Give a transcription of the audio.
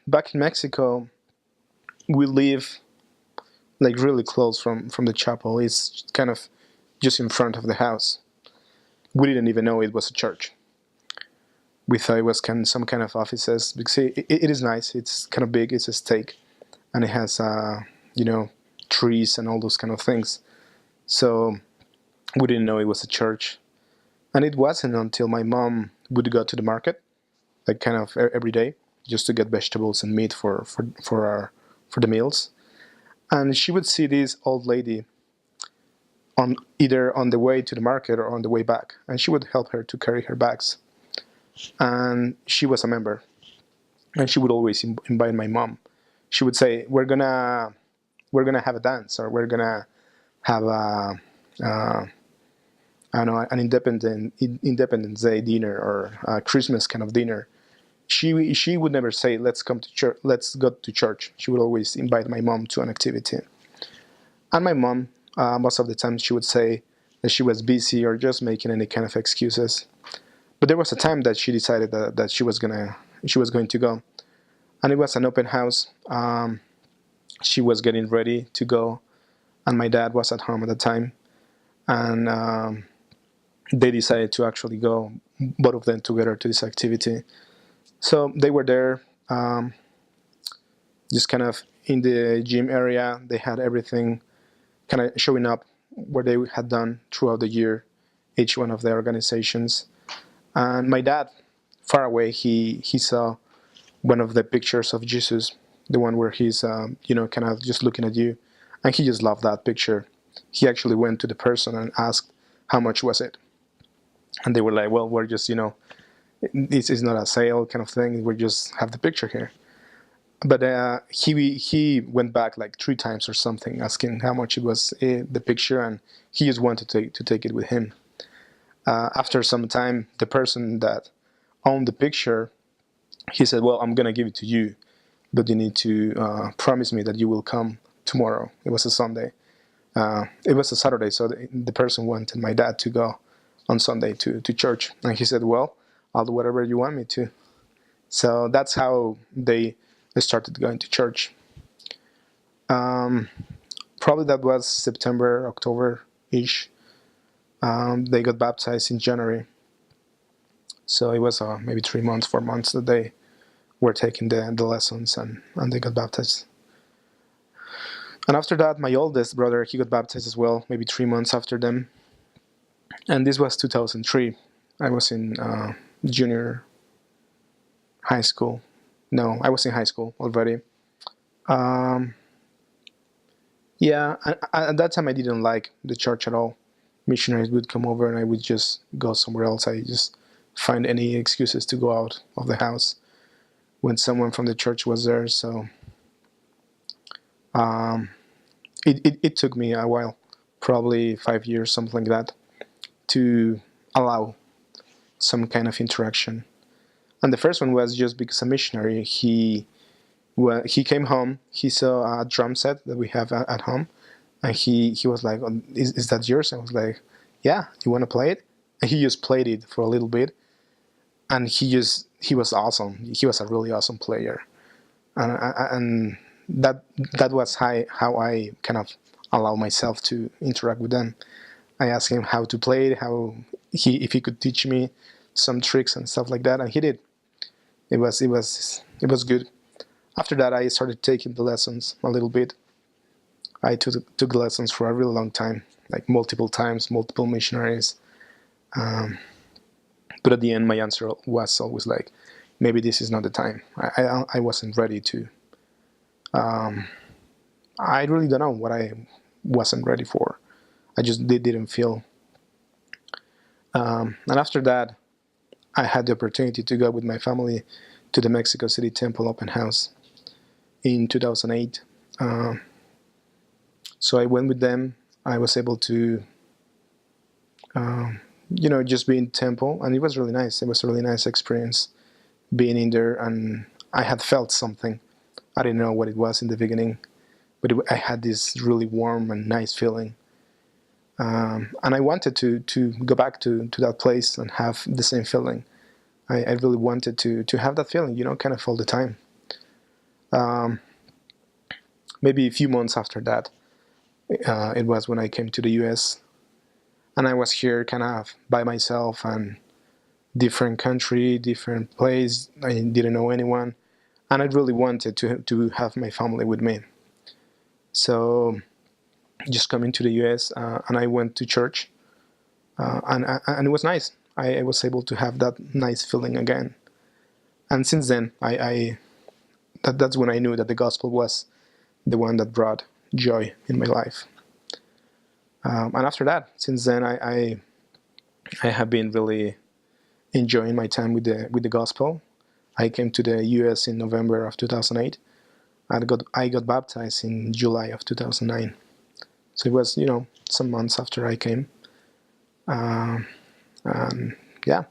back in Mexico, we live like really close from the chapel. It's kind of just in front of the house. We didn't even know it was a church. We thought it was some kind of offices because it is nice. It's kind of big. It's a stake, and it has you know, trees and all those kind of things. So we didn't know it was a church, and it wasn't until my mom would go to the market, like kind of every day, just to get vegetables and meat for the meals. And she would see this old lady on either on the way to the market or on the way back, and she would help her to carry her bags. And she was a member, and she would always invite my mom. She would say, we're gonna have a dance, or we're gonna have I don't know, an Independence Day dinner or a Christmas kind of dinner. She would never say, let's come to church, let's go to church. She would always invite my mom to an activity. And my mom, most of the time, she would say that she was busy or just making any kind of excuses. But there was a time that she decided that she was going to go, and it was an open house. She was getting ready to go, and my dad was at home at the time, and they decided to actually go, both of them together, to this activity. So they were there, just kind of in the gym area. They had everything kind of showing up what they had done throughout the year, each one of the organizations. And my dad, far away, he saw one of the pictures of Jesus, the one where he's kind of just looking at you, and he just loved that picture. He actually went to the person and asked how much was it, and they were like, well, we're just, this is not a sale kind of thing, we just have the picture here. But he went back like 3 times or something, asking how much it was, the picture, and he just wanted to take it with him. After some time, the person that owned the picture, he said, well, I'm going to give it to you, but you need to promise me that you will come tomorrow. It was a Sunday. It was a Saturday, so the person wanted my dad to go on Sunday to church. And he said, well, I'll do whatever you want me to. So that's how they started going to church. Probably that was September, October-ish. They got baptized in January. So it was maybe 3 months, 4 months that they were taking the lessons, and they got baptized. And after that, my oldest brother, he got baptized as well, maybe 3 months after them. And this was 2003. I was in junior high school. No, I was in high school already. Yeah, at that time I didn't like the church at all. Missionaries would come over and I would just go somewhere else. I just find any excuses to go out of the house when someone from the church was there. So it took me a while, probably 5 years, something like that, to allow some kind of interaction. And the first one was just because a missionary, he came home, he saw a drum set that we have at home, and he was like, oh, is that yours? I was like, yeah, you want to play it? And he just played it for a little bit, and he was awesome. He was a really awesome player, and that was how I kind of allow myself to interact with them. I asked him how to play it, if he could teach me some tricks and stuff like that, and he did. It was good. After that, I started taking the lessons a little bit. I took lessons for a really long time, like multiple times, multiple missionaries. But at the end, my answer was always like, maybe this is not the time. I wasn't ready to. I really don't know what I wasn't ready for. I just didn't feel. And after that, I had the opportunity to go with my family to the Mexico City Temple Open House in 2008. So I went with them. I was able to, just be in temple, and it was really nice. It was a really nice experience being in there, and I had felt something. I didn't know what it was in the beginning, but I had this really warm and nice feeling. And I wanted to go back to that place and have the same feeling. I really wanted to have that feeling, kind of all the time. Maybe a few months after that, it was when I came to the US, and I was here kind of by myself, and different country, different place. I didn't know anyone, and I really wanted to have my family with me. So just coming to the US, and I went to church, and it was nice. I was able to have that nice feeling again. And since then, that's when I knew that the gospel was the one that brought joy in my life. And after that, since then, I have been really enjoying my time with the gospel. I came to the US in November of 2008. I got baptized in July of 2009. So it was, some months after I came. And yeah,